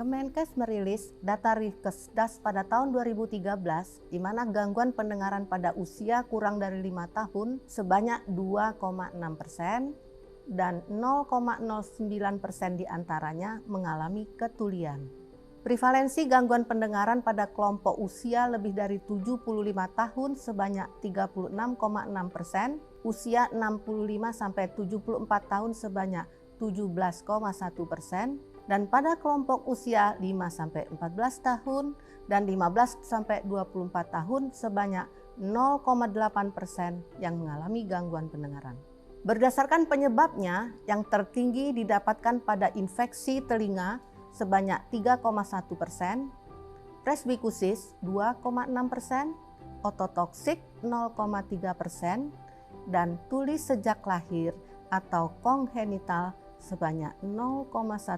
Kemenkes merilis data Rikesdas pada tahun 2013 di mana gangguan pendengaran pada usia kurang dari 5 tahun sebanyak 2,6% dan 0,09% diantaranya mengalami ketulian. Prevalensi gangguan pendengaran pada kelompok usia lebih dari 75 tahun sebanyak 36,6%, usia 65-74 tahun sebanyak 17,1%, dan pada kelompok usia 5-14 tahun dan 15-24 tahun sebanyak 0,8% yang mengalami gangguan pendengaran. Berdasarkan penyebabnya, yang tertinggi didapatkan pada infeksi telinga sebanyak 3,1%, presbikusis 2,6%, ototoksik 0,3%, dan tuli sejak lahir atau kongenital sebanyak 0,1%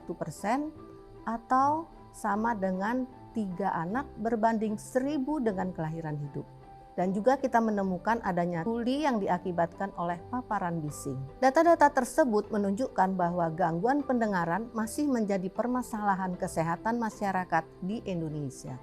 atau sama dengan 3 anak berbanding 1000 dengan kelahiran hidup. Dan juga kita menemukan adanya tuli yang diakibatkan oleh paparan bising. Data-data tersebut menunjukkan bahwa gangguan pendengaran masih menjadi permasalahan kesehatan masyarakat di Indonesia.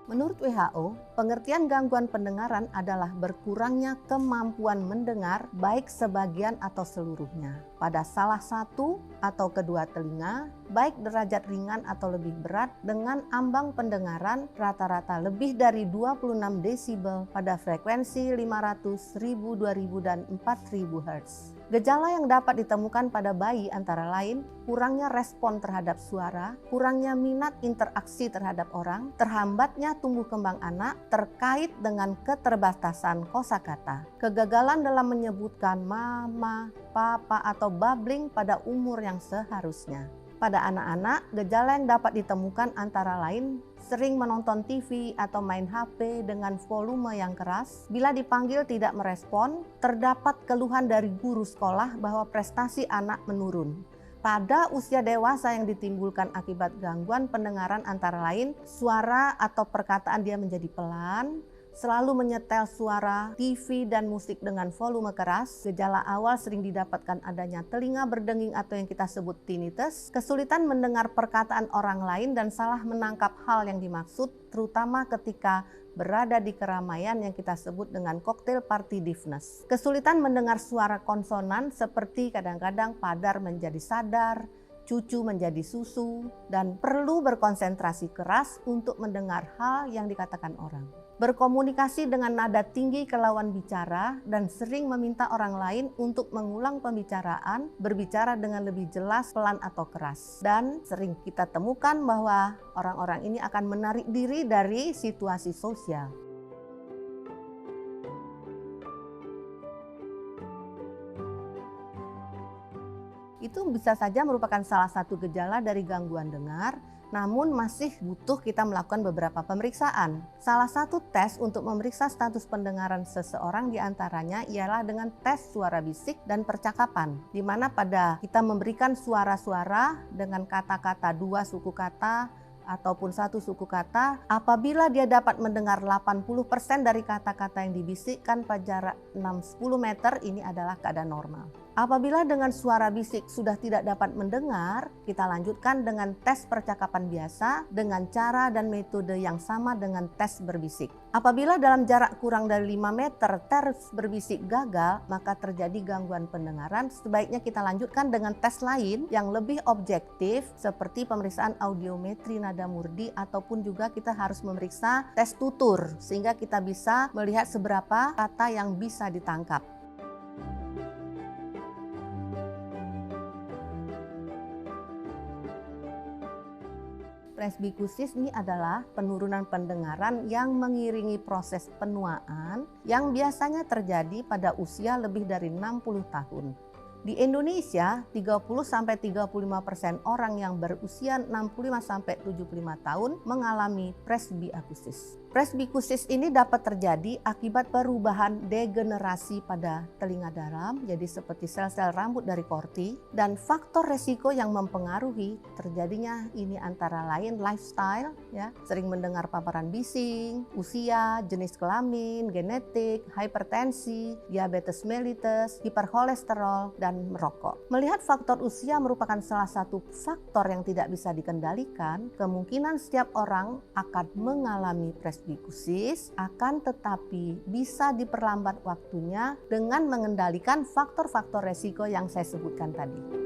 Menurut WHO, pengertian gangguan pendengaran adalah berkurangnya kemampuan mendengar baik sebagian atau seluruhnya pada salah satu atau kedua telinga, baik derajat ringan atau lebih berat dengan ambang pendengaran rata-rata lebih dari 26 desibel pada frekuensi 500, 1000, 2000, dan 4000 Hz. Gejala yang dapat ditemukan pada bayi antara lain kurangnya respon terhadap suara, kurangnya minat interaksi terhadap orang, terhambatnya tumbuh kembang anak terkait dengan keterbatasan kosakata, kegagalan dalam menyebutkan mama, papa, atau babbling pada umur yang seharusnya. Pada anak-anak, gejala yang dapat ditemukan antara lain sering menonton TV atau main HP dengan volume yang keras, bila dipanggil tidak merespon, terdapat keluhan dari guru sekolah bahwa prestasi anak menurun. Pada usia dewasa yang ditimbulkan akibat gangguan pendengaran antara lain, suara atau perkataan dia menjadi pelan, selalu menyetel suara TV dan musik dengan volume keras. Gejala awal sering didapatkan adanya telinga berdenging atau yang kita sebut tinnitus, kesulitan mendengar perkataan orang lain dan salah menangkap hal yang dimaksud, terutama ketika berada di keramaian yang kita sebut dengan cocktail party deafness. Kesulitan mendengar suara konsonan seperti kadang-kadang padar menjadi sadar, cucu menjadi susu, dan perlu berkonsentrasi keras untuk mendengar hal yang dikatakan orang. Berkomunikasi dengan nada tinggi ke lawan bicara dan sering meminta orang lain untuk mengulang pembicaraan, berbicara dengan lebih jelas, pelan atau keras. Dan sering kita temukan bahwa orang-orang ini akan menarik diri dari situasi sosial. Itu bisa saja merupakan salah satu gejala dari gangguan dengar, namun masih butuh kita melakukan beberapa pemeriksaan. Salah satu tes untuk memeriksa status pendengaran seseorang diantaranya ialah dengan tes suara bisik dan percakapan, di mana pada kita memberikan suara-suara dengan kata-kata 2 suku kata ataupun 1 suku kata, apabila dia dapat mendengar 80% dari kata-kata yang dibisikkan pada jarak 6-10 meter, ini adalah keadaan normal. Apabila dengan suara bisik sudah tidak dapat mendengar, kita lanjutkan dengan tes percakapan biasa dengan cara dan metode yang sama dengan tes berbisik. Apabila dalam jarak kurang dari 5 meter tes berbisik gagal, maka terjadi gangguan pendengaran. Sebaiknya kita lanjutkan dengan tes lain yang lebih objektif seperti pemeriksaan audiometri nada murdi, ataupun juga kita harus memeriksa tes tutur sehingga kita bisa melihat seberapa kata yang bisa ditangkap. Presbikusis ini adalah penurunan pendengaran yang mengiringi proses penuaan yang biasanya terjadi pada usia lebih dari 60 tahun. Di Indonesia, 30-35% orang yang berusia 65-75 tahun mengalami presbiakusis. Presbikusis ini dapat terjadi akibat perubahan degenerasi pada telinga dalam, jadi seperti sel-sel rambut dari Corti, dan faktor resiko yang mempengaruhi terjadinya ini antara lain lifestyle, ya, sering mendengar paparan bising, usia, jenis kelamin, genetik, hipertensi, diabetes mellitus, hiperkolesterol, dan merokok. Melihat faktor usia merupakan salah satu faktor yang tidak bisa dikendalikan, kemungkinan setiap orang akan mengalami presbikusis, akan tetapi bisa diperlambat waktunya dengan mengendalikan faktor-faktor resiko yang saya sebutkan tadi.